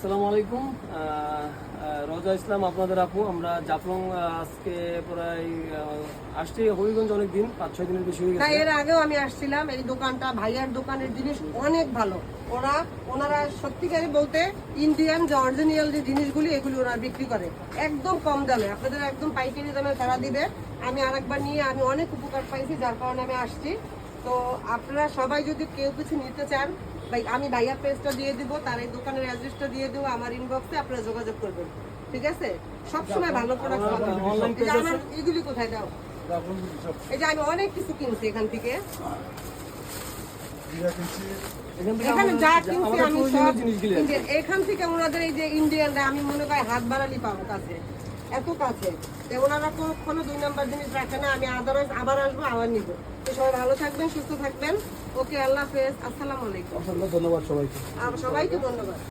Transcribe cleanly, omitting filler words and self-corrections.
আসসালামু আলাইকুম। রোজা ইসলাম আপনাদের আপু। আমরা জাফলং আজকে প্রায় আসছি হবিগঞ্জ অনেকদিন, 5-6 দিনের বেশি হয়ে গেছে। এর আগেও আমি আসছিলাম। এই দোকানটা, ভাইয়ার দোকানের জিনিস অনেক ভালো। ওনারা সত্যিকারে বলতে ইন্ডিয়ান যে অরিজিনাল যে জিনিসগুলি এগুলি ওরা বিক্রি করে একদম কম দামে, আপনাদের একদম পাইকারি দামে তারা দিবে। আমি আরেকবার নিয়ে আমি অনেক উপকার পাইছি, যার কারণে আমি আসছি। তো আপনারা সবাই যদি কেউ কিছু নিতে চান, আমি ভাইয়ার পেজটা দিয়ে দিব, তার এই দোকানের অ্যাড্রেসটা দিয়ে দেবো আমার ইনবক্সে, আপনারা যোগাযোগ করবেন। ঠিক আছে? সবসময় ভালো প্রোডাক্ট পাবেন। এগুলি কোথায় দাও? এই যে আমি অনেক কিছু কিনছি এখান থেকে। এখানে যা কিনছি আমি সব ইন্ডিয়ান। এখান থেকে ওনাদের এই যে ইন্ডিয়ানরা আমি মনে করি হাত বাড়ালি পাবো কাছে, এত কাছে। ওনারা কোনো 2 নাম্বার জিনিস রাখে না। আমি আদারওয়াইজ আবার আসবো, আবার নিবো। তো সবাই ভালো থাকবেন, সুস্থ থাকবেন। ওকে, আল্লাহ হাফেজ, আসসালামু আলাইকুম। ধন্যবাদ সবাইকে। সবাইকে ধন্যবাদ।